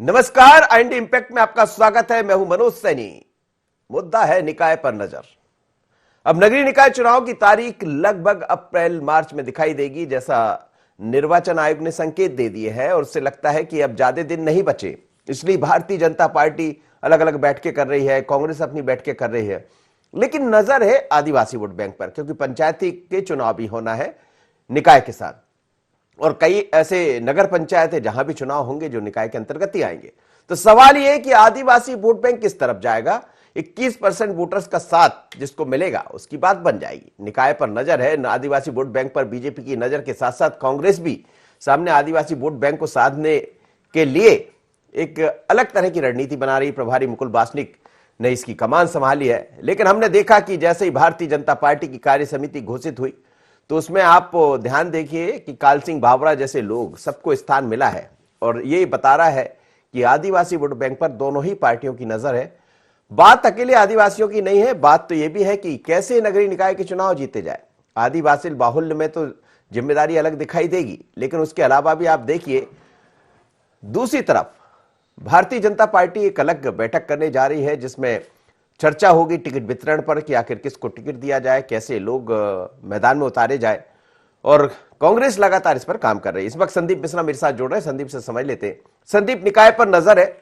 नमस्कार, and impact में आपका स्वागत है। मैं हूं मनोज सैनी। मुद्दा है निकाय पर नजर। अब नगरीय निकाय चुनाव की तारीख लगभग अप्रैल मार्च में दिखाई देगी, जैसा निर्वाचन आयोग ने संकेत दे दिए हैं, और उससे लगता है कि अब ज्यादा दिन नहीं बचे। इसलिए भारतीय जनता पार्टी अलग अलग बैठकें कर रही है, कांग्रेस अपनी बैठकें कर रही है, लेकिन नजर है आदिवासी वोट बैंक पर, क्योंकि पंचायती के चुनाव भी होना है निकाय के साथ, और कई ऐसे नगर पंचायत है जहां भी चुनाव होंगे जो निकाय के अंतर्गत ही आएंगे। तो सवाल यह है कि आदिवासी वोट बैंक किस तरफ जाएगा। 21% वोटर्स का साथ जिसको मिलेगा उसकी बात बन जाएगी। निकाय पर नजर है, आदिवासी वोट बैंक पर बीजेपी की नजर के साथ साथ कांग्रेस भी सामने आदिवासी वोट बैंक को साधने के लिए एक अलग तरह की रणनीति बना रही। प्रभारी मुकुल वासनिक ने इसकी कमान संभाली है, लेकिन हमने देखा कि जैसे ही भारतीय जनता पार्टी की कार्य समिति घोषित हुई तो उसमें आप ध्यान देखिए कि काल सिंह भावरा जैसे लोग सबको स्थान मिला है, और ये बता रहा है कि आदिवासी वोट बैंक पर दोनों ही पार्टियों की नजर है। बात अकेले आदिवासियों की नहीं है, बात तो यह भी है कि कैसे नगरीय निकाय के चुनाव जीते जाए। आदिवासी बाहुल्य में तो जिम्मेदारी अलग दिखाई देगी, लेकिन उसके अलावा भी आप देखिए दूसरी तरफ भारतीय जनता पार्टी एक अलग बैठक करने जा रही है, जिसमें चर्चा होगी टिकट वितरण पर कि आखिर किसको टिकट दिया जाए, कैसे लोग मैदान में उतारे जाए, और कांग्रेस लगातार इस पर काम कर रही है। इस वक्त संदीप मिश्रा मेरे साथ जुड़ रहे हैं, संदीप से समझ लेते हैं। संदीप, निकाय पर नजर है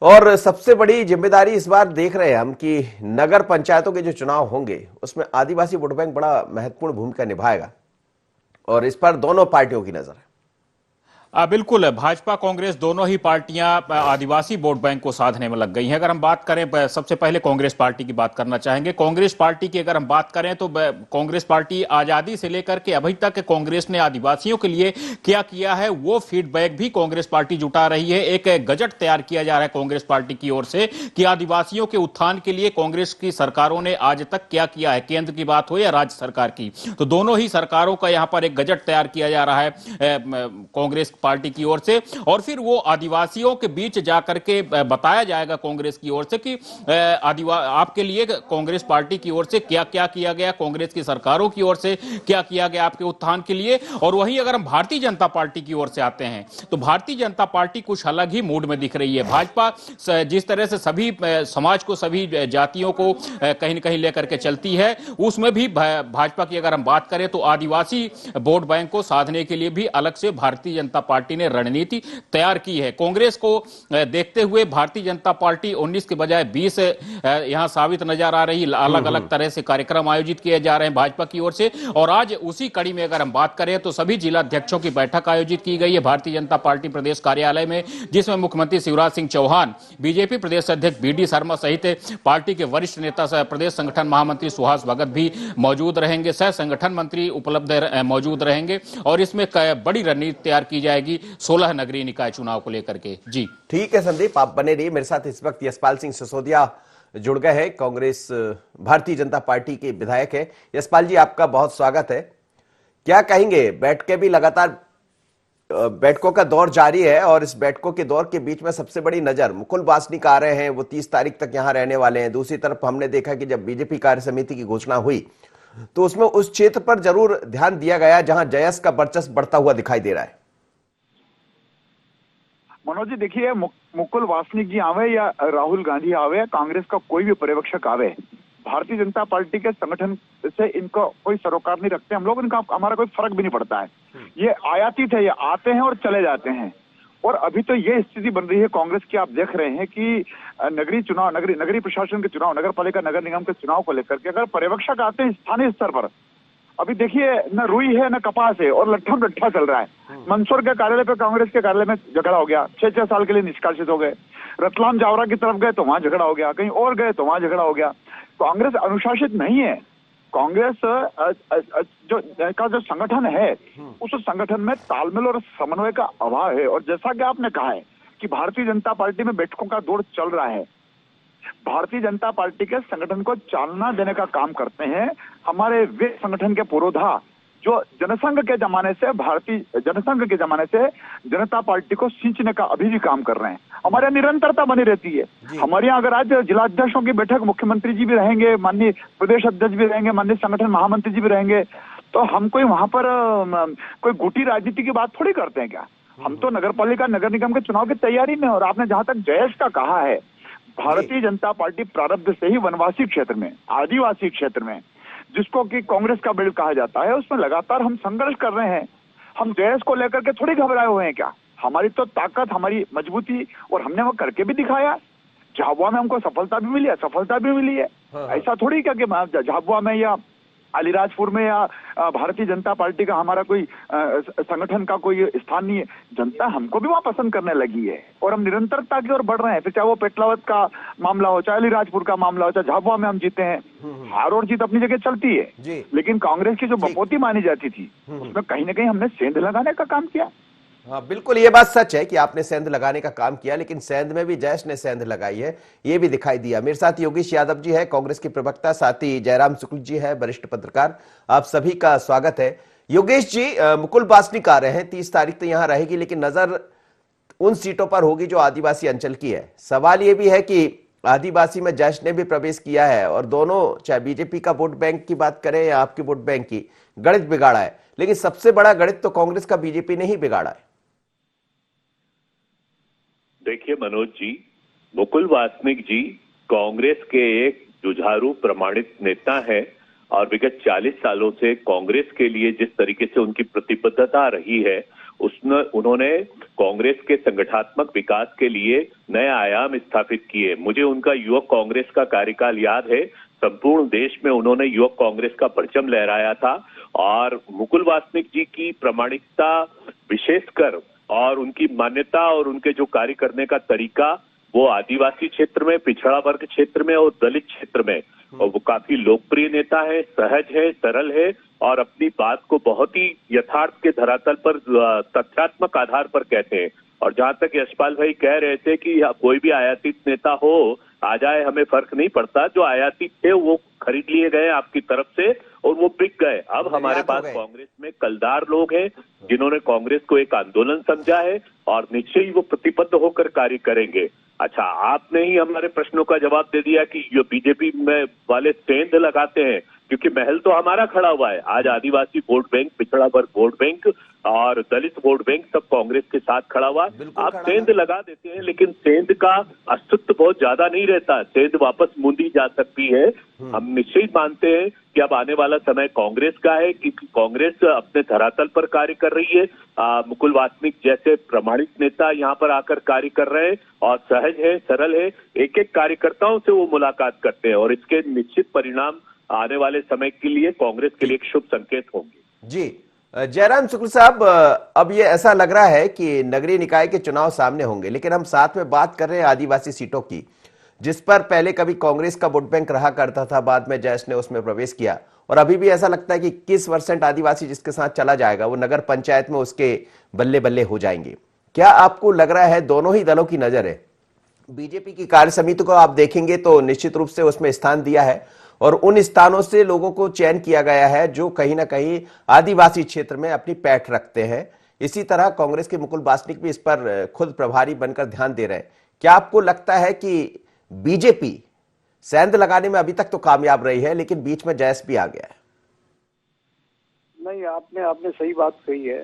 और सबसे बड़ी जिम्मेदारी इस बार देख रहे हैं हम कि नगर पंचायतों के जो चुनाव होंगे उसमें आदिवासी वोट बैंक बड़ा महत्वपूर्ण भूमिका निभाएगा, और इस पर दोनों पार्टियों की नजर है। बिल्कुल, भाजपा कांग्रेस दोनों ही पार्टियां आदिवासी वोट बैंक को साधने में लग गई हैं। अगर हम बात करें, सबसे पहले कांग्रेस पार्टी की बात करना चाहेंगे। कांग्रेस पार्टी की अगर हम बात करें तो कांग्रेस पार्टी आजादी से लेकर के अभी तक कांग्रेस ने आदिवासियों के लिए क्या किया है वो फीडबैक भी कांग्रेस पार्टी जुटा रही है। एक गजट तैयार किया जा रहा है कांग्रेस पार्टी की ओर से कि आदिवासियों के उत्थान के लिए कांग्रेस की सरकारों ने आज तक क्या किया है, केंद्र की बात हो या राज्य सरकार की। तो दोनों ही सरकारों का यहां पर एक गजट तैयार किया जा रहा है कांग्रेस पार्टी की ओर से, और फिर वो आदिवासियों के बीच जाकर के बताया जाएगा कांग्रेस की ओर से कि आपके लिए कांग्रेस पार्टी की ओर से क्या क्या किया गया, कांग्रेस की सरकारों की ओर से क्या किया गया आपके उत्थान के लिए। और वहीं अगर हम भारतीय जनता पार्टी की ओर से आते हैं तो भारतीय जनता पार्टी कुछ अलग ही मूड में दिख रही है। भाजपा जिस तरह से सभी समाज को, सभी जातियों को कहीं न कहीं लेकर के चलती है, उसमें भी भाजपा की अगर हम बात करें तो आदिवासी वोट बैंक को साधने के लिए भी अलग से भारतीय जनता पार्टी ने रणनीति तैयार की है। कांग्रेस को देखते हुए भारतीय जनता पार्टी 19 के बजाय 20 यहां साबित नजर आ रही। अलग अलग तरह से कार्यक्रम आयोजित किए जा रहे हैं भाजपा की ओर से, और आज उसी कड़ी में अगर हम बात करें तो सभी जिला अध्यक्षों की बैठक आयोजित की गई है भारतीय जनता पार्टी प्रदेश कार्यालय में, जिसमें मुख्यमंत्री शिवराज सिंह चौहान, बीजेपी प्रदेश अध्यक्ष बीडी शर्मा सहित पार्टी के वरिष्ठ नेता प्रदेश संगठन महामंत्री सुहास भगत भी मौजूद रहेंगे, सह संगठन मंत्री उपलब्ध मौजूद रहेंगे, और इसमें बड़ी रणनीति तैयार की जाएगी 16 नगरीय निकाय चुनाव को लेकर के। जी ठीक है संदीप, आप बने रहिए। मेरे साथ इस वक्त यशपाल सिंह सिसोदिया जुड़ गए हैं, कांग्रेस भारतीय जनता पार्टी के विधायक है। यशपाल जी, आपका बहुत स्वागत है। क्या कहेंगे, बैठकें भी लगातार बैठकों का दौर जारी है, और इस बैठकों के दौर के बीच में सबसे बड़ी नजर मुकुल वासनिक आ रहे हैं, वो 30 तारीख तक यहां रहने वाले हैं। दूसरी तरफ हमने देखा कि जब बीजेपी कार्य समिति की घोषणा हुई तो उसमें उस क्षेत्र पर जरूर ध्यान दिया गया जहां जयस का वर्चस्व बढ़ता हुआ दिखाई दे रहा है। मनोज जी, देखिए, मुकुल वासनिक जी आवे या राहुल गांधी आवे, कांग्रेस का कोई भी पर्यवेक्षक आवे, भारतीय जनता पार्टी के संगठन से इनको कोई सरोकार नहीं रखते हम लोग, इनका हमारा कोई फर्क भी नहीं पड़ता है। ये आयातित है, ये आते हैं और चले जाते हैं। और अभी तो ये स्थिति बन रही है कांग्रेस की, आप देख रहे हैं कि नगरीय चुनाव, नगरीय प्रशासन के चुनाव, नगर पालिका नगर निगम के चुनाव को लेकर के अगर पर्यवेक्षक आते हैं स्थानीय स्तर पर, अभी देखिए न रुई है न कपास है और लट्ठम लट्ठा चल रहा है। मंदसौर के कार्यालय पे कांग्रेस के कार्यालय में झगड़ा हो गया, 6-6 साल के लिए निष्कासित हो गए। रतलाम जावरा की तरफ गए तो वहां झगड़ा हो गया, कहीं और गए तो वहां झगड़ा हो गया। कांग्रेस अनुशासित नहीं है। कांग्रेस जो संगठन है उस संगठन में तालमेल और समन्वय का अभाव है। और जैसा कि आपने कहा है कि भारतीय जनता पार्टी में बैठकों का दौर चल रहा है, भारतीय जनता पार्टी के संगठन को चालना देने का काम करते हैं हमारे वे संगठन के पुरोधा जो जनसंघ के जमाने से, भारतीय जनसंघ के जमाने से जनता पार्टी को सींचने का अभी भी काम कर रहे हैं। हमारे यहाँ निरंतरता बनी रहती है। हमारे यहाँ अगर आज जिलाध्यक्षों की बैठक, मुख्यमंत्री जी भी रहेंगे, माननीय प्रदेश अध्यक्ष भी रहेंगे, माननीय संगठन महामंत्री जी भी रहेंगे, तो हम कोई वहां पर कोई गुटी राजनीति की बात थोड़ी करते हैं क्या। हम तो नगर पालिका नगर निगम के चुनाव की तैयारी में हैं। और आपने जहां तक जयेश का कहा है, भारतीय जनता पार्टी प्रारब्ध से ही वनवासी क्षेत्र में, आदिवासी क्षेत्र में, जिसको कि कांग्रेस का बेल्ट कहा जाता है, उसमें लगातार हम संघर्ष कर रहे हैं। हम जयेश को लेकर के थोड़ी घबराए हुए हैं क्या? हमारी तो ताकत, हमारी मजबूती, और हमने वो करके भी दिखाया। झाबुआ में हमको सफलता भी मिली है, सफलता भी मिली है। ऐसा थोड़ी क्या कि झाबुआ में या अलीराजपुर में या भारतीय जनता पार्टी का हमारा कोई संगठन का कोई स्थान नहीं है। जनता हमको भी वहां पसंद करने लगी है और हम निरंतरता की ओर बढ़ रहे हैं। फिर चाहे वो पेटलावत का मामला हो, चाहे अलीराजपुर का मामला हो, चाहे झाबुआ में हम जीते हैं। हार और जीत अपनी जगह चलती है, लेकिन कांग्रेस की जो बपोती मानी जाती थी, उसमें कहीं ना कहीं हमने सेंध लगाने का काम किया। हाँ, बिल्कुल, ये बात सच है कि आपने सेंध लगाने का काम किया, लेकिन सेंध में भी जयेश ने सेंध लगाई है, ये भी दिखाई दिया। मेरे साथ योगेश यादव जी है, कांग्रेस के प्रवक्ता, साथ ही जयराम शुक्ल जी है, वरिष्ठ पत्रकार। आप सभी का स्वागत है। योगेश जी, मुकुल वासनिक आ रहे हैं, 30 तारीख तो यहां रहेगी, लेकिन नजर उन सीटों पर होगी जो आदिवासी अंचल की है। सवाल ये भी है कि आदिवासी में जयेश ने भी प्रवेश किया है और दोनों, चाहे बीजेपी का वोट बैंक की बात करें या आपके वोट बैंक की, गणित बिगाड़ा है। लेकिन सबसे बड़ा गणित तो कांग्रेस का बीजेपी ने ही बिगाड़ा है। देखिए मनोज जी, मुकुल वासनिक जी कांग्रेस के एक जुझारू प्रमाणित नेता हैं और विगत 40 सालों से कांग्रेस के लिए जिस तरीके से उनकी प्रतिबद्धता रही है, उन्होंने कांग्रेस के संगठनात्मक विकास के लिए नए आयाम स्थापित किए। मुझे उनका युवक कांग्रेस का कार्यकाल याद है। संपूर्ण देश में उन्होंने युवक कांग्रेस का परचम लहराया था और मुकुल वासनिक जी की प्रामाणिकता विशेषकर और उनकी मान्यता और उनके जो कार्य करने का तरीका, वो आदिवासी क्षेत्र में, पिछड़ा वर्ग क्षेत्र में और दलित क्षेत्र में, और वो काफी लोकप्रिय नेता है, सहज है, सरल है और अपनी बात को बहुत ही यथार्थ के धरातल पर, तथ्यात्मक आधार पर कहते हैं। और जहां तक यशपाल भाई कह रहे थे कि कोई भी आयातित नेता हो आ जाए, हमें फर्क नहीं पड़ता, जो आयातित थे वो खरीद लिए गए आपकी तरफ से और वो बिक गए। अब हमारे पास कांग्रेस में कलदार लोग हैं जिन्होंने कांग्रेस को एक आंदोलन समझा है और निश्चय ही वो प्रतिबद्ध होकर कार्य करेंगे। अच्छा, आपने ही हमारे प्रश्नों का जवाब दे दिया कि जो बीजेपी में वाले सेंध लगाते हैं, क्योंकि महल तो हमारा खड़ा हुआ है। आज आदिवासी वोट बैंक, पिछड़ा वर्ग वोट बैंक और दलित वोट बैंक सब कांग्रेस के साथ खड़ा हुआ। आप सेंध लगा देते हैं, लेकिन सेंध का अस्तित्व बहुत ज्यादा नहीं रहता, सेंध वापस मूंदी जा सकती है। हम निश्चित मानते हैं कि अब आने वाला समय कांग्रेस का है, क्योंकि कांग्रेस अपने धरातल पर कार्य कर रही है। मुकुल वासनिक जैसे प्रमाणित नेता यहाँ पर आकर कार्य कर रहे हैं और सहज है, सरल है, एक एक कार्यकर्ताओं से वो मुलाकात करते हैं और इसके निश्चित परिणाम आने वाले समय के लिए कांग्रेस के लिए एक शुभ संकेत होंगे। जी, जयराम शुक्ल साहब, अब ये ऐसा लग रहा है कि नगरीय निकाय के चुनाव सामने होंगे, लेकिन हम साथ में बात कर रहे हैं आदिवासी सीटों की, जिस पर पहले कभी कांग्रेस का वोट बैंक रहा करता था, बाद में जयेश ने उसमें प्रवेश किया और अभी भी ऐसा लगता है कि 21% आदिवासी जिसके साथ चला जाएगा वो नगर पंचायत में उसके बल्ले बल्ले हो जाएंगे। क्या आपको लग रहा है, दोनों ही दलों की नजर है, बीजेपी की कार्य समिति को आप देखेंगे तो निश्चित रूप से उसमें स्थान दिया है और उन स्थानों से लोगों को चयन किया गया है जो कहीं ना कहीं आदिवासी क्षेत्र में अपनी पैठ रखते हैं। इसी तरह कांग्रेस के मुकुल वासनिक भी इस पर खुद प्रभारी बनकर ध्यान दे रहे हैं। क्या आपको लगता है कि बीजेपी सेंध लगाने में अभी तक तो कामयाब रही है, लेकिन बीच में जयेश भी आ गया है? नहीं, आपने सही बात कही है।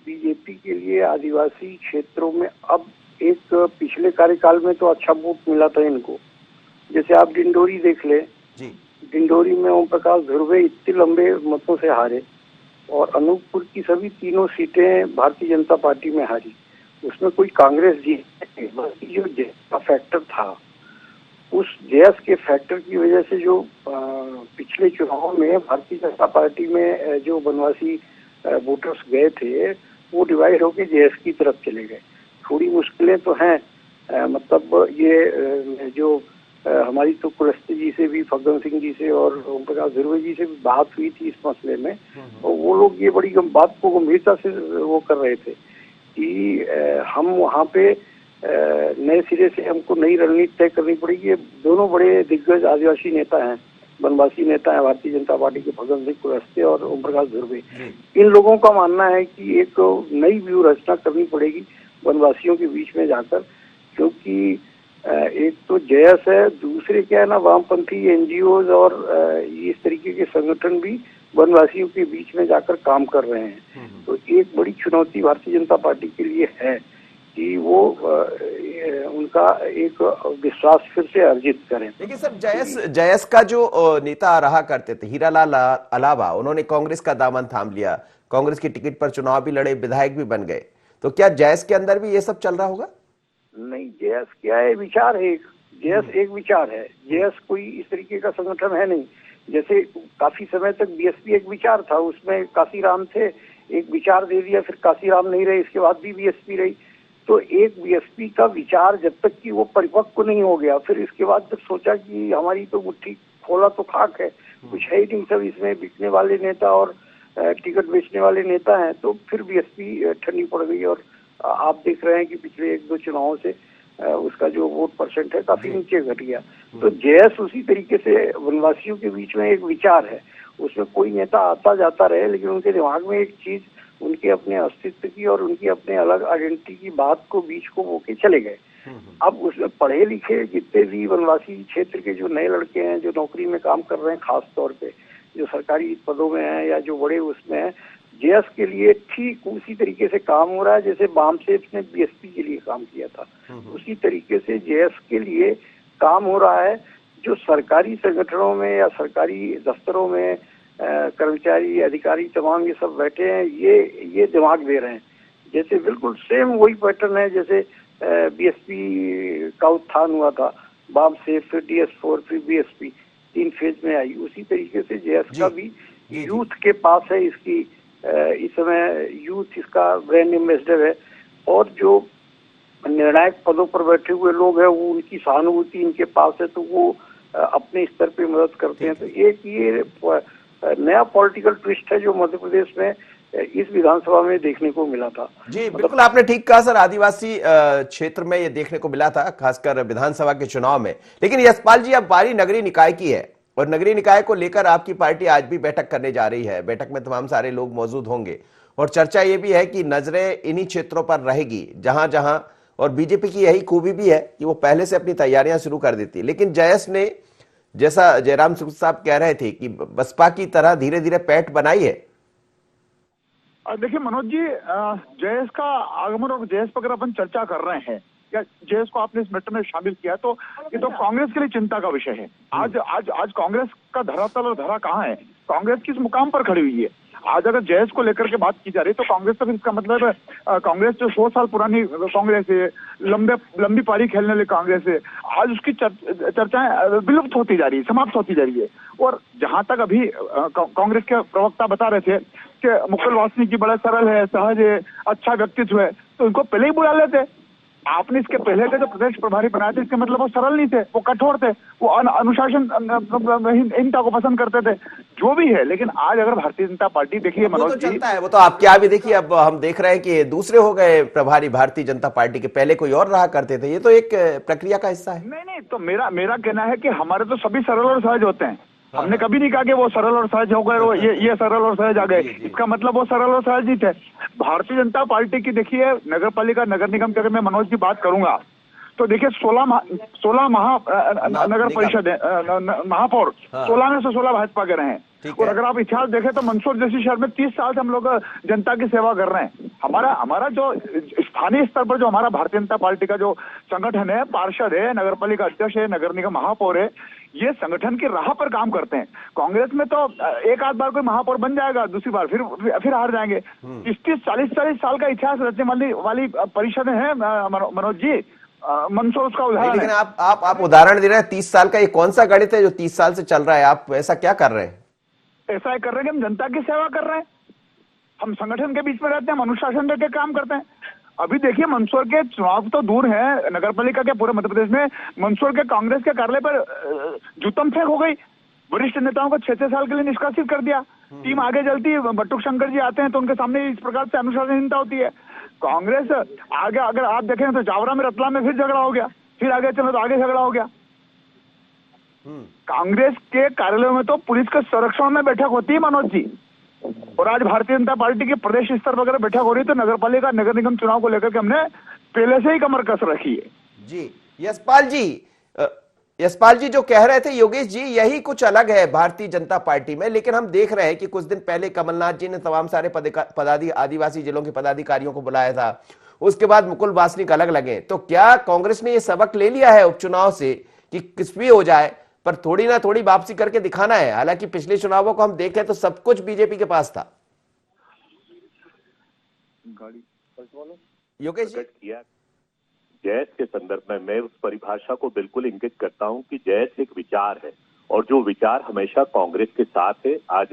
बीजेपी के लिए आदिवासी क्षेत्रों में अब एक, पिछले कार्यकाल में तो अच्छा वोट मिला था इनको। जैसे आप डिंडोरी देख ले जी, डिंडोरी में ओम प्रकाश धुर्वे इतने लंबे मतों से हारे और अनूपपुर की सभी तीनों सीटें भारतीय जनता पार्टी में हारी। उसमें कोई कांग्रेस जीत, बल्कि जो जयेश का फैक्टर था, उस जयेश के फैक्टर की वजह से जो पिछले चुनाव में भारतीय जनता पार्टी में जो वनवासी वोटर्स गए थे, वो डिवाइड होकर जयेश की तरफ चले गए। थोड़ी मुश्किलें तो हैं, मतलब ये जो हमारी तो कुलस्ते जी से भी, फग्गन सिंह जी से और ओम प्रकाश धुर्वे जी से भी बात हुई थी इस मसले में, और वो लोग ये बड़ी बात को गंभीरता से वो कर रहे थे कि हम वहाँ पे नए सिरे से हमको नई रणनीति तय करनी पड़ेगी। ये दोनों बड़े दिग्गज आदिवासी नेता हैं, वनवासी नेता है भारतीय जनता पार्टी के, फग्गन सिंह कुलस्ते और ओम प्रकाश धुर्वे। इन लोगों का मानना है कि एक नई व्यूह रचना करनी पड़ेगी वनवासियों के बीच में जाकर, क्योंकि एक तो जयेश है, दूसरे क्या है ना, वामपंथी एनजीओ और इस तरीके के संगठन भी वनवासियों के बीच में जाकर काम कर रहे हैं। तो एक बड़ी चुनौती भारतीय जनता पार्टी के लिए है कि वो उनका एक विश्वास फिर से अर्जित करें। लेकिन सर, जयस का जो नेता रहा करते थे हीरालाल अलावा, उन्होंने कांग्रेस का दामन थाम लिया, कांग्रेस की टिकट पर चुनाव भी लड़े, विधायक भी बन गए। तो क्या जयस के अंदर भी ये सब चल रहा होगा? नहीं, जयस क्या है, विचार है। जयस एक विचार है। जयस कोई इस तरीके का संगठन है नहीं। जैसे काफी समय तक बीएसपी एक विचार था, उसमें काशीराम थे, एक विचार दे दिया, फिर काशीराम नहीं रहे, इसके बाद भी बीएसपी रही। तो एक बीएसपी का विचार जब तक कि वो परिपक्व नहीं हो गया, फिर इसके बाद जब सोचा कि हमारी तो मुट्ठी खोला तो खाक है, कुछ है ही नहीं, सब इसमें बिकने वाले नेता और टिकट बेचने वाले नेता हैं, तो फिर बीएसपी ठंडी पड़ गई। और आप देख रहे हैं कि पिछले 1-2 चुनावों से उसका जो वोट परसेंट है काफी नीचे घट गया। तो जयस उसी तरीके से वनवासियों के बीच में एक विचार है, उसमें कोई नेता आता जाता रहे, लेकिन उनके दिमाग में एक चीज, उनके अपने अस्तित्व की और उनकी अपने अलग आइडेंटिटी की बात को बीच को वो के चले गए। अब उसमें पढ़े लिखे जितने भी वनवासी क्षेत्र के जो नए लड़के हैं, जो नौकरी में काम कर रहे हैं, खास तौर पे जो सरकारी पदों में हैं या जो बड़े उसमें हैं, जयस के लिए ठीक उसी तरीके से काम हो रहा है जैसे बामसेफ ने बीएसपी के लिए काम किया था। उसी तरीके से जयस के लिए काम हो रहा है। जो सरकारी संगठनों में या सरकारी दफ्तरों में कर्मचारी अधिकारी तमाम ये सब बैठे हैं, ये दिमाग दे रहे हैं। जैसे बिल्कुल सेम वही पैटर्न है जैसे बीएसपी का उत्थान हुआ था, बामसेफ, फिर DS4, फिर बीएसपी, 3 फेज में आई। उसी तरीके से जयस का भी यूथ के पास है, इसकी इस समय यूथ इसका ब्रांड एम्बेसडर है, और जो निर्णायक पदों पर बैठे हुए लोग हैं वो उनकी सहानुभूति इनके पास है, तो वो अपने स्तर पे मदद करते हैं। तो एक ये नया पॉलिटिकल ट्विस्ट है जो मध्य प्रदेश में इस विधानसभा में देखने को मिला था। जी बिल्कुल, आपने ठीक कहा सर, आदिवासी क्षेत्र में ये देखने को मिला था, खासकर विधानसभा के चुनाव में। लेकिन यशपाल जी, अब बारी नगरीय निकाय की है, और नगरीय निकाय को लेकर आपकी पार्टी आज भी बैठक करने जा रही है। बैठक में तमाम सारे लोग मौजूद होंगे, और चर्चा ये भी है कि नजरें इन्हीं क्षेत्रों पर रहेगी जहां जहां, और बीजेपी की यही खूबी भी है कि वो पहले से अपनी तैयारियां शुरू कर देती है। लेकिन जयस ने, जैसा जयराम सुख साहब कह रहे थे, कि बसपा की तरह धीरे धीरे पैठ बनाई है। देखिए मनोज जी, जयस का आगमन और जयस पर अगर अपन चर्चा कर रहे हैं या जयस को आपने इस मैटर में शामिल किया, तो ये तो कांग्रेस के लिए चिंता का विषय है। आज कांग्रेस का धरातल और धरा कहाँ है? कांग्रेस किस मुकाम पर खड़ी हुई है? आज अगर जयस को लेकर के बात की जा रही है तो कांग्रेस, तो फिर इसका मतलब कांग्रेस जो 100 साल पुरानी कांग्रेस है, लंबी पारी खेलने वाली कांग्रेस है, आज उसकी चर्चाएं विलुप्त होती जा रही है, समाप्त होती जा रही है। और जहां तक अभी कांग्रेस के प्रवक्ता बता रहे थे कि मुकुल वासनिक जी बड़ा सरल है, सहज है, अच्छा व्यक्तित्व है, तो इनको पहले ही बुला लेते। आपने इसके पहले के जो प्रदेश प्रभारी बनाए थे, इसका मतलब वो सरल नहीं थे, वो कठोर थे, वो अनुशासनहीनता को पसंद करते थे, जो भी है। लेकिन आज अगर भारतीय जनता पार्टी, देखिए मनोज जी, चलता है वो तो आप क्या भी देखिए, अब हम देख रहे हैं कि दूसरे हो गए प्रभारी भारतीय जनता पार्टी के, पहले कोई और रहा करते थे। ये तो एक प्रक्रिया का हिस्सा है। नहीं, तो मेरा कहना है कि हमारे तो सभी सरल और सहज होते हैं। हमने कभी नहीं कहा कि वो सरल और सहज हो गए, वो ये सरल और सहज आ गए, इसका मतलब वो सरल और सहज ही थे। भारतीय जनता पार्टी की देखिए नगर पालिका, नगर निगम की अगर मैं मनोज की बात करूंगा तो देखिए 16 नगर परिषद महापौर, 16 में से 16 भाजपा के रहे हैं। और अगर आप इतिहास देखें तो मंदसौर जैसे शहर में 30 साल से हम लोग जनता की सेवा कर रहे हैं। हमारा जो स्थानीय स्तर पर जो हमारा भारतीय जनता पार्टी का जो संगठन है, पार्षद है, नगर पालिका अध्यक्ष है, नगर निगम महापौर है, ये संगठन की राह पर काम करते हैं। कांग्रेस में तो एक आध बार कोई महापौर बन जाएगा, दूसरी बार फिर हार जाएंगे। 30-40 साल का इतिहास रचने वाली परिषद है मनोज जी। मंदसौर उसका उदाहरण है। लेकिन आप उदाहरण दे रहे हैं 30 साल का, ये कौन सा गणित है जो 30 साल से चल रहा है? आप ऐसा क्या कर रहे हैं? ऐसा कर रहे हैं कि हम जनता की सेवा कर रहे हैं, हम संगठन के बीच में रहते हैं, हम अनुशासन करके काम करते हैं। अभी देखिए मंदसौर के चुनाव तो दूर है, नगर पालिका के पूरे मध्य प्रदेश में मंदसौर के कांग्रेस के कार्यालय पर जूतम फेंक हो गई। वरिष्ठ नेताओं को 6 साल के लिए निष्कासित कर दिया। टीम आगे चलती है, बटुक शंकर जी आते हैं तो उनके सामने इस प्रकार से अनुशासनहीनता होती है। कांग्रेस आगे अगर आप देखें तो जावरा में, रतलाम में फिर झगड़ा हो गया, फिर आगे चलो तो आगे झगड़ा हो गया। कांग्रेस के कार्यालयों में तो पुलिस के संरक्षण में बैठक होती है मनोज जी, और आज भारतीय जनता पार्टी की प्रदेश स्तर वगैरह बैठक हो रही है। तो नगर पालिका, नगर निगम चुनाव को लेकर के हमने पहले से ही कमर कस रखी है। जी यशपाल जी, यशपाल जी जो कह रहे थे योगेश जी, यही कुछ अलग है भारतीय जनता पार्टी में, लेकिन हम देख रहे हैं कि कुछ दिन पहले कमलनाथ जी ने तमाम सारे आदिवासी जिलों के पदाधिकारियों को बुलाया था, उसके बाद मुकुल वासनिक अलग लगे। तो क्या कांग्रेस ने यह सबक ले लिया है उपचुनाव से कि कुछ भी हो जाए पर थोड़ी ना थोड़ी वापसी करके दिखाना है? हालांकि पिछले चुनावों को हम देखें तो सब कुछ बीजेपी के पास था। योगेश जी, किया जैस के संदर्भ में मैं उस परिभाषा को बिल्कुल इंगित करता हूं कि जैस एक विचार है और जो विचार हमेशा कांग्रेस के साथ है। आज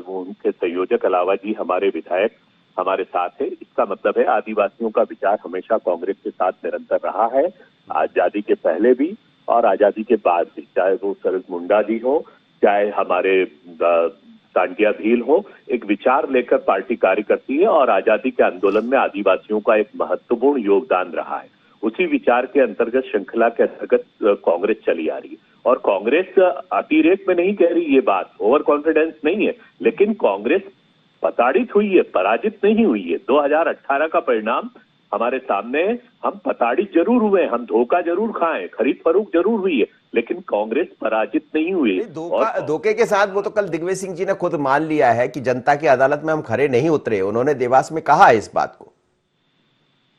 उनके संयोजक अलावा जी हमारे विधायक हमारे साथ है। इसका मतलब है आदिवासियों का विचार हमेशा कांग्रेस के साथ निरंतर रहा है, आजादी के पहले भी और आजादी के बाद भी, चाहे वो सरस मुंडा जी हो, चाहे हमारे सांडिया भील हो। एक विचार लेकर पार्टी कार्य करती है और आजादी के आंदोलन में आदिवासियों का एक महत्वपूर्ण योगदान रहा है। उसी विचार के अंतर्गत, श्रृंखला के अंतर्गत कांग्रेस चली आ रही है और कांग्रेस अतिरेक में नहीं कह रही ये बात, ओवर कॉन्फिडेंस नहीं है, लेकिन कांग्रेस प्रताड़ित हुई है, पराजित नहीं हुई है। 2018 का परिणाम हमारे सामने है। हम प्रताड़ित जरूर हुए, हम धोखा जरूर खाए, खरीद फरोख्त जरूर हुई है, लेकिन कांग्रेस पराजित नहीं हुई। धोखे के साथ वो तो कल दिग्विजय सिंह जी ने खुद मान लिया है कि जनता की अदालत में हम खरे नहीं उतरे। उन्होंने देवास में कहा है इस बात को।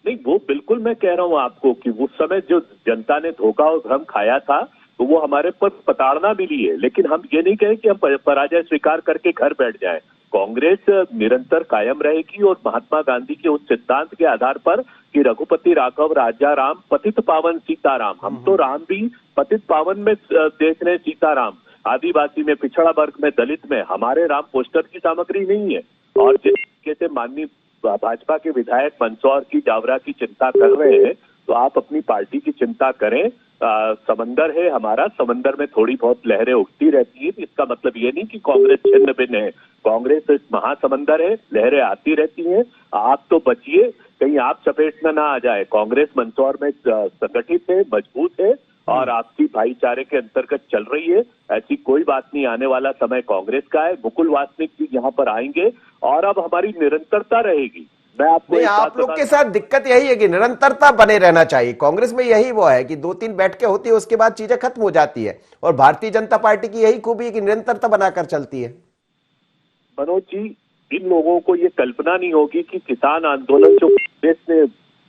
नहीं, वो बिल्कुल मैं कह रहा हूं आपको कि उस समय जो जनता ने धोखा और भ्रम खाया था तो वो हमारे पर प्रताड़ना मिली है, लेकिन हम ये नहीं कहें कि हम पराजय स्वीकार करके घर बैठ जाएं। कांग्रेस निरंतर कायम रहेगी और महात्मा गांधी के उस सिद्धांत के आधार पर कि रघुपति राघव राजा राम पतित पावन सीताराम, हम तो राम भी पतित पावन में देख रहे हैं, सीताराम आदिवासी में, पिछड़ा वर्ग में, दलित में, हमारे राम पोस्टर की सामग्री नहीं है। और जिस तरीके से माननीय भाजपा के विधायक मंदसौर की, जावरा की चिंता कर रहे हैं, तो आप अपनी पार्टी की चिंता करें। समंदर है हमारा, समंदर में थोड़ी बहुत लहरें उठती रहती है। इसका मतलब ये नहीं कि कांग्रेस छिन्न भिन्न है, कांग्रेस एक महासमंदर है, लहरें आती रहती हैं। आप तो बचिए कहीं आप चपेट में ना आ जाए। कांग्रेस मंदसौर में संगठित है, मजबूत है और आपसी भाईचारे के अंतर्गत चल रही है। ऐसी कोई बात नहीं, आने वाला समय कांग्रेस का है। मुकुल वासनिक जी यहाँ पर आएंगे और अब हमारी निरंतरता रहेगी। मैं आपको आप लोग के साथ दिक्कत यही है कि निरंतरता बने रहना चाहिए। कांग्रेस में यही वो है कि 2-3 बैठकें होती है, उसके बाद चीजें खत्म हो जाती है, और भारतीय जनता पार्टी की यही खूबी है कि निरंतरता बनाकर चलती है। मनोज जी, इन लोगों को ये कल्पना नहीं होगी कि किसान आंदोलन जो कांग्रेस ने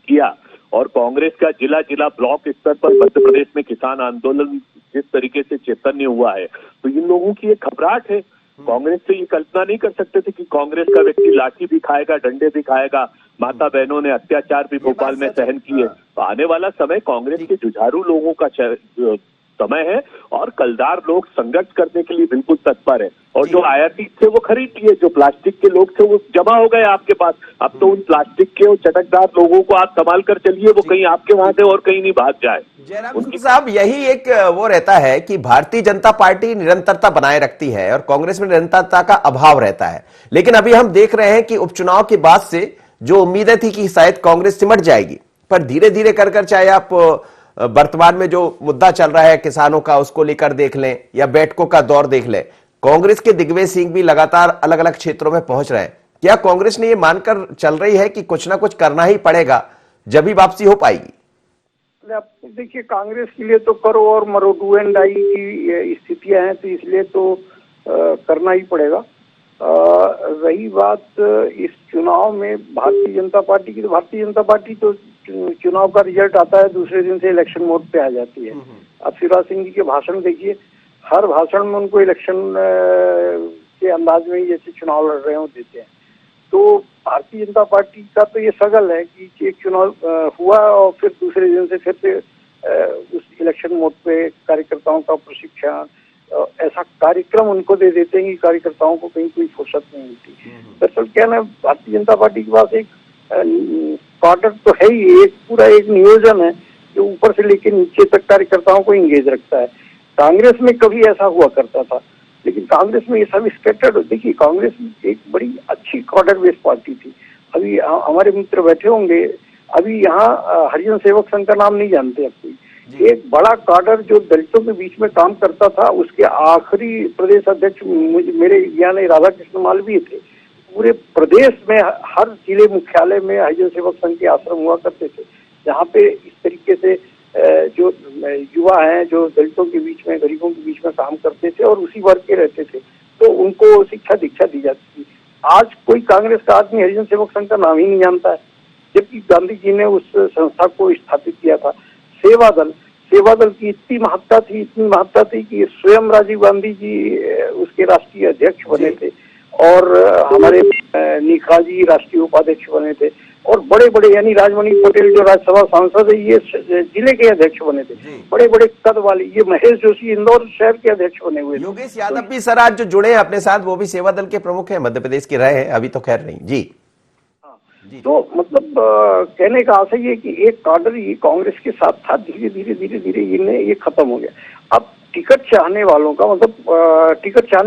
किया और कांग्रेस का जिला जिला ब्लॉक स्तर पर मध्य प्रदेश में किसान आंदोलन जिस तरीके से चैतन्य हुआ है, तो इन लोगों की एक घबराहट है। कांग्रेस से ये कल्पना नहीं कर सकते थे कि कांग्रेस का व्यक्ति लाठी भी खाएगा, डंडे भी खाएगा। माता बहनों ने अत्याचार भी भोपाल में सहन किए। तो आने वाला समय कांग्रेस के जुझारू लोगों का समय है और कलदार लोग संघर्ष करने के लिए बिल्कुल तत्पर है। और जो आयातित थे वो खरीद लिए, जो प्लास्टिक के लोग थे वो जमा हो गए आपके पास। अब तो उन प्लास्टिक के और चटकदार लोगों को आप संभाल कर चलिए, वो कहीं आपके वहां से और कहीं नहीं भाग जाए। जयराम साहब, यही एक वो रहता है कि भारतीय जनता पार्टी निरंतरता बनाए रखती है और कांग्रेस में निरंतरता का अभाव रहता है। लेकिन अभी हम देख रहे हैं कि उपचुनाव के बाद से जो उम्मीदें थी कि शायद कांग्रेस सिमट जाएगी, पर धीरे धीरे कर चाहे आप वर्तमान में जो मुद्दा चल रहा है किसानों का, उसको लेकर देख लें या बैठकों का दौर देख लें, कांग्रेस के दिग्विजय सिंह भी लगातार अलग अलग क्षेत्रों में पहुंच रहे हैं। क्या कांग्रेस ने ये मानकर चल रही है कि कुछ ना कुछ करना ही पड़ेगा, जब ही वापसी हो पाएगी? देखिए, कांग्रेस के लिए तो करो और मरो, डू एंड डाई की स्थितियां हैं, तो इसलिए तो करना ही पड़ेगा। रही बात इस चुनाव में भारतीय जनता पार्टी की, तो भारतीय जनता पार्टी तो चुनाव का रिजल्ट आता है दूसरे दिन से इलेक्शन मोड पे आ जाती है। अब शिवराज सिंह जी के भाषण देखिए, हर भाषण में उनको इलेक्शन के अंदाज में ही जैसे चुनाव लड़ रहे हो देते हैं। तो भारतीय जनता पार्टी का तो ये सगल है कि एक चुनाव हुआ और फिर दूसरे दिन से फिर से उस इलेक्शन मोड पे कार्यकर्ताओं का प्रशिक्षण, ऐसा कार्यक्रम उनको दे देते हैं कि कार्यकर्ताओं को कहीं कोई फुर्सत नहीं मिलती। दरअसल क्या ना, भारतीय जनता पार्टी के पास एक क्वार्टर तो है ही, एक पूरा एक नियोजन है जो ऊपर से लेकर नीचे तक कार्यकर्ताओं को इंगेज रखता है। कांग्रेस में कभी ऐसा हुआ करता था, लेकिन कांग्रेस में ये सब स्कैटर्ड। देखिए, कांग्रेस एक बड़ी अच्छी कॉर्डर बेस्ड पार्टी थी। अभी हमारे मित्र बैठे होंगे, अभी यहाँ हरिजन सेवक संघ का नाम नहीं जानते अब कोई। एक बड़ा काडर जो दलितों के बीच में काम करता था, उसके आखिरी प्रदेश अध्यक्ष मेरे यानी राधा कृष्ण मालवीय थे। पूरे प्रदेश में हर जिले मुख्यालय में हरिजन सेवक संघ के आश्रम हुआ करते थे, जहाँ पे इस तरीके से जो युवा हैं, जो दलितों के बीच में, गरीबों के बीच में काम करते थे और उसी वर्ग के रहते थे, तो उनको शिक्षा दीक्षा दी जाती थी। आज कोई कांग्रेस का आदमी हरिजन सेवक संघ का नाम ही नहीं जानता है, जबकि गांधी जी ने उस संस्था को स्थापित किया था। सेवा दल की इतनी महत्ता थी कि स्वयं राजीव गांधी जी उसके राष्ट्रीय अध्यक्ष बने थे और हमारे निकाजी राष्ट्रीय उपाध्यक्ष बने थे और बड़े बड़े यानी राजमणि पटेल जो राज्यसभा सांसद है, ये जिले के अध्यक्ष बने थे, बड़े बड़े कद वाले। ये महेश जोशी इंदौर शहर के अध्यक्ष बने हुए थे। योगेश यादव भी सर आज जो जुड़े हैं अपने साथ, वो भी सेवा दल के प्रमुख हैं, मध्य प्रदेश के रहे हैं, अभी तो खैर नहीं जी। तो मतलब कहने का आशय ये कि एक काडर ये कांग्रेस के साथ था, धीरे धीरे ये खत्म हो गया। अब टिकट चाहने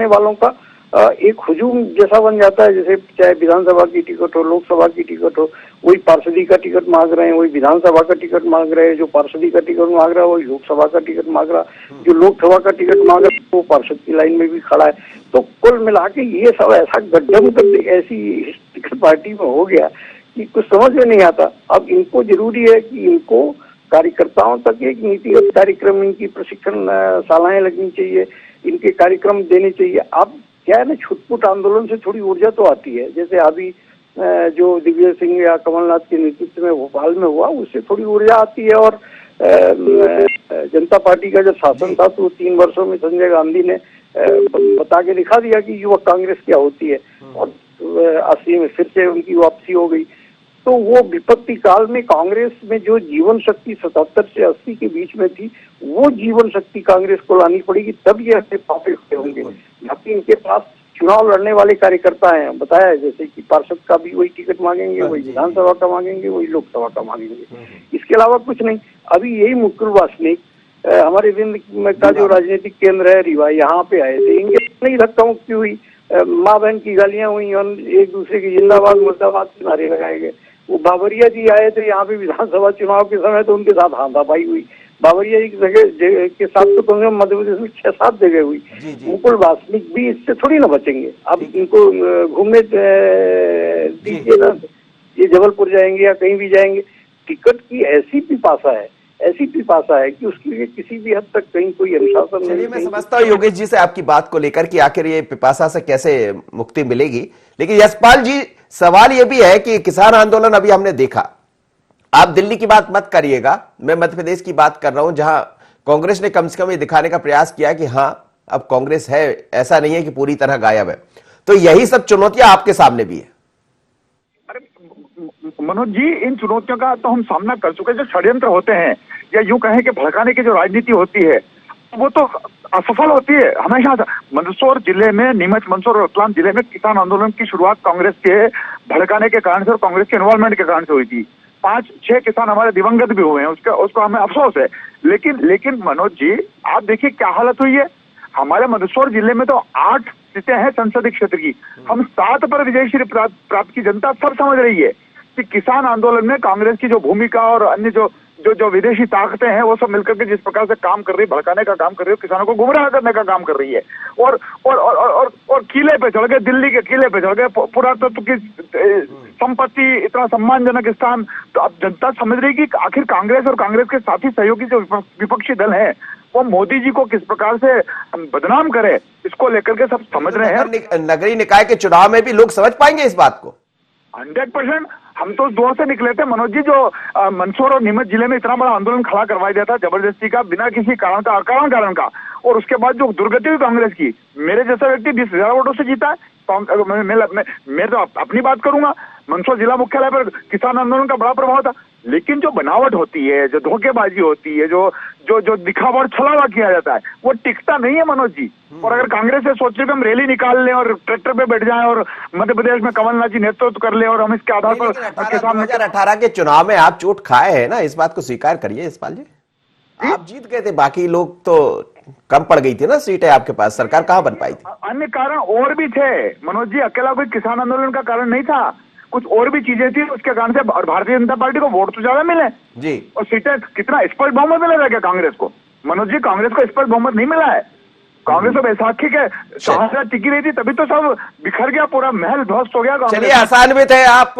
वालों का एक हुजूम जैसा बन जाता है, जैसे चाहे विधानसभा की टिकट हो, लोकसभा की टिकट हो, वही पार्षदी का टिकट मांग रहे हैं, वही विधानसभा का टिकट मांग रहे हैं, जो पार्षदी का टिकट मांग रहा है वही लोकसभा का टिकट मांग रहा है, जो लोकसभा का टिकट मांग रहा है वो पार्षद की लाइन में भी खड़ा है। तो कुल मिला के ये सब ऐसा गड्ढम ऐसी टिकट पार्टी में हो गया कि कुछ समझ में नहीं आता। अब इनको जरूरी है कि इनको कार्यकर्ताओं तक एक नीतिगत कार्यक्रम, इनकी प्रशिक्षण शालाएं लगनी चाहिए, इनके कार्यक्रम देने चाहिए। अब क्या है ना, छुटपुट आंदोलन से थोड़ी ऊर्जा तो आती है, जैसे अभी जो दिग्विजय सिंह या कमलनाथ के नेतृत्व में भोपाल में हुआ, उससे थोड़ी ऊर्जा आती है। और जनता पार्टी का जब शासन था तो 3 वर्षों में संजय गांधी ने बता के दिखा दिया कि युवक कांग्रेस क्या होती है, और 80 में फिर से उनकी वापसी हो गई। तो वो विपत्ति काल में कांग्रेस में जो जीवन शक्ति 77 से 80 के बीच में थी, वो जीवन शक्ति कांग्रेस को लानी पड़ेगी, तब ये ऐसे पापे खड़े होंगे। बाकी इनके पास चुनाव लड़ने वाले कार्यकर्ता हैं, बताया है, जैसे कि पार्षद का भी वही टिकट मांगेंगे, वही विधानसभा का मांगेंगे, वही लोकसभा का मांगेंगे, इसके अलावा कुछ नहीं। अभी यही मुकुल वासनिक हमारे विंध्य का जो राजनीतिक केंद्र है रीवा, यहाँ पे आए थे, इनके नहीं धक्का मुक्की हुई, माँ बहन की गालियां हुई और एक दूसरे के जिंदाबाद मुर्दाबाद के नारे लगाए गए। वो बाबरिया जी आए थे यहाँ पे विधानसभा चुनाव के समय, तो उनके साथ हाथापाई हुई। बाबरिया जी की जगह के साथ तो कम से कम मध्य प्रदेश में 6-7 जगह हुई। मुकुल वासनिक भी इससे थोड़ी ना बचेंगे। अब इनको घूमने दीजिए ना, ये जबलपुर जाएंगे या कहीं भी जाएंगे, टिकट की ऐसी पिपासा है कि उसके लिए किसी भी हद तक कहीं कोई अनुशासन नहीं। मैं समझता हूँ योगेश जी से आपकी बात को लेकर कि आखिर ये पिपासा से कैसे मुक्ति मिलेगी, लेकिन यशपाल जी सवाल ये भी है कि किसान आंदोलन अभी हमने देखा, आप दिल्ली की बात मत करिएगा, मैं मध्य प्रदेश की बात कर रहा हूं, जहां कांग्रेस ने कम से कम ये दिखाने का प्रयास किया कि हां अब कांग्रेस है, ऐसा नहीं है कि पूरी तरह गायब है। तो यही सब चुनौतियां आपके सामने भी है। अरे मनोज जी, इन चुनौतियों का तो हम सामना कर चुके हैं। जो षड्यंत्र होते हैं या यूं कहें कि भड़काने की जो राजनीति होती है, वो तो असफल होती है हमेशा। मंदसौर जिले में, नीमच, मंदसौर और रतलाम जिले में किसान आंदोलन की शुरुआत कांग्रेस के भड़काने के कारण से और कांग्रेस के इन्वॉल्वमेंट के कारण से हुई थी। 5-6 किसान हमारे दिवंगत भी हुए हैं, उसको हमें अफसोस है। लेकिन मनोज जी, आप देखिए क्या हालत हुई है। हमारे मंदसौर जिले में तो 8 सीटें हैं संसदीय क्षेत्र की, हम 7 पर विजयश्री प्राप्त की जनता सब समझ रही है कि किसान आंदोलन में कांग्रेस की जो भूमिका और अन्य जो विदेशी ताकतें हैं वो सब मिलकर के जिस प्रकार से काम कर रही है, भड़काने का काम कर रही है, किसानों को गुमराह करने का काम कर रही है, और किले पे चढ़ गए, दिल्ली के किले पे चढ़ गए, पुरातत्व की संपत्ति, इतना सम्मानजनक स्थान। तो अब जनता समझ रही कि आखिर कांग्रेस और कांग्रेस के साथी सहयोगी जो विपक्षी दल है वो मोदी जी को किस प्रकार से बदनाम करे, इसको लेकर के सब समझ रहे हैं। नगरीय निकाय के चुनाव में भी लोग समझ पाएंगे इस बात को 100%। हम तो उस दुआ से निकले थे मनोज जी, जो मंदसौर और नीमच जिले में इतना बड़ा आंदोलन खड़ा करवाया दिया था जबरदस्ती का, बिना किसी कारण का, अकारण कारण का, और उसके बाद जो दुर्गति हुई कांग्रेस की, मेरे जैसा व्यक्ति 20,000 वोटों से जीता है। मैं तो अपनी बात करूंगा, मंदसौर जिला मुख्यालय पर किसान आंदोलन का बड़ा प्रभाव था। लेकिन जो बनावट होती है, जो धोखेबाजी होती है, जो दिखावा और छलावा किया जाता है, वो टिकता नहीं है मनोज जी। और अगर कांग्रेस से सोच रहे कि हम रैली निकाल लें और ट्रैक्टर पे बैठ जाएं और मध्य प्रदेश में कमलनाथ जी नेतृत्व कर ले और हम इसके आधार पर 2018 के चुनाव में आप चोट खाए हैं ना, इस बात को स्वीकार करिए यशपाल जी। आप जीत गए थे, बाकी लोग तो कम पड़ गई थी ना सीटें आपके पास, सरकार कहां बन पाई थी। अन्य कारण और भी थे मनोज जी, अकेला कोई किसान आंदोलन का कारण नहीं था, कुछ और भी चीजें थी उसके कारण से। और भारतीय जनता पार्टी को वोट तो ज्यादा मिले जी, और सीटें कितना स्पष्ट बहुमत मिलेगा क्या कांग्रेस को? मनोज जी, कांग्रेस को स्पष्ट बहुमत नहीं मिला है। कांग्रेस तो बैसाखी के शासन टिकी रही थी, तभी तो सब बिखर गया, पूरा महल ध्वस्त हो गया। चलिए, आसान भी थे आप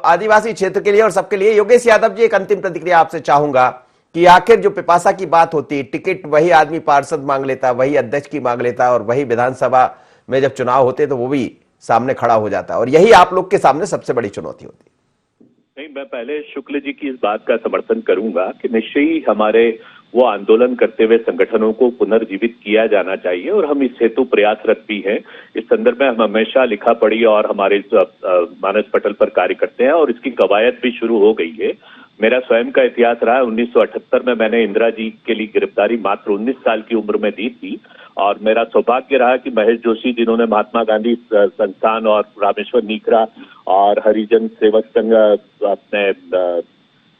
आदिवासी क्षेत्र के लिए और सबके लिए। योगेश यादव जी, एक अंतिम प्रतिक्रिया आपसे चाहूंगा कि आखिर जो पिपासा की बात होती है, टिकट वही आदमी पार्षद मांग लेता, वही अध्यक्ष की मांग लेता, और वही विधानसभा में जब चुनाव होते तो वो भी सामने खड़ा हो जाता, और यही आप लोग के सामने सबसे बड़ी चुनौती होती है। नहीं, मैं पहले शुक्ल जी की इस बात का समर्थन करूंगा कि निश्चय ही हमारे वो आंदोलन करते हुए संगठनों को पुनर्जीवित किया जाना चाहिए, और हम इस हेतु प्रयासरत भी हैं। इस संदर्भ में हम हमेशा लिखा पढ़ी और हमारे मानस पटल पर कार्य करते हैं, और इसकी कवायद भी शुरू हो गई है। मेरा स्वयं का इतिहास रहा है। 1978 में मैंने इंदिरा जी के लिए गिरफ्तारी मात्र 19 साल की उम्र में दी थी, और मेरा सौभाग्य रहा कि महेश जोशी, जिन्होंने महात्मा गांधी संस्थान और रामेश्वर नीकरा और हरिजन सेवक संघ, अपने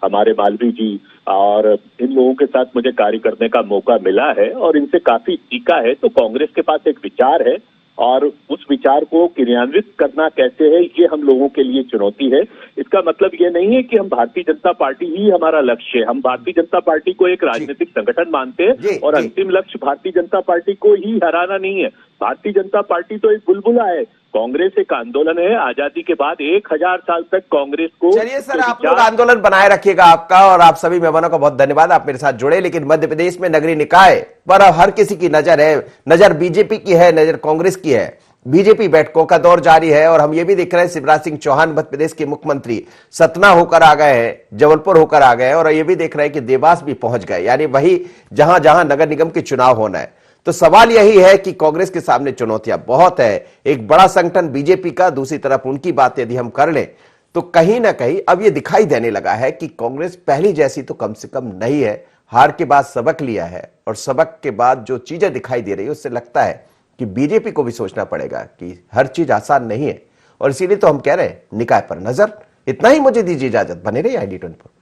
हमारे मालवी जी, और इन लोगों के साथ मुझे कार्य करने का मौका मिला है और इनसे काफी सीखा है। तो कांग्रेस के पास एक विचार है, और उस विचार को क्रियान्वित करना कैसे है, ये हम लोगों के लिए चुनौती है। इसका मतलब ये नहीं है कि हम भारतीय जनता पार्टी ही हमारा लक्ष्य है। हम भारतीय जनता पार्टी को एक राजनीतिक संगठन मानते हैं, और अंतिम लक्ष्य भारतीय जनता पार्टी को ही हराना नहीं है। भारतीय जनता पार्टी तो एक बुलबुला है, कांग्रेस एक आंदोलन है। आजादी के बाद 1000 साल तक कांग्रेस को। चलिए सर, आप लोग आंदोलन बनाए रखिएगा आपका, और आप सभी मेहमानों का बहुत धन्यवाद, आप मेरे साथ जुड़े। लेकिन मध्य प्रदेश में नगरीय निकाय पर अब हर किसी की नजर है, नजर बीजेपी की है, नजर कांग्रेस की है। बीजेपी बैठकों का दौर जारी है, और हम ये भी देख रहे हैं शिवराज सिंह चौहान मध्य प्रदेश के मुख्यमंत्री सतना होकर आ गए हैं, जबलपुर होकर आ गए हैं, और ये भी देख रहे हैं कि देवास भी पहुंच गए, यानी वही जहां जहां नगर निगम के चुनाव होना है। तो सवाल यही है कि कांग्रेस के सामने चुनौतियां बहुत है। एक बड़ा संगठन बीजेपी का, दूसरी तरफ उनकी बात यदि हम कर लें तो कहीं ना कहीं अब ये दिखाई देने लगा है कि कांग्रेस पहली जैसी तो कम से कम नहीं है। हार के बाद सबक लिया है, और सबक के बाद जो चीजें दिखाई दे रही है उससे लगता है कि बीजेपी को भी सोचना पड़ेगा कि हर चीज आसान नहीं है। और इसीलिए तो हम कह रहे हैं निकाय पर नजर। इतना ही मुझे दीजिए इजाजत, बने रहिए ID24।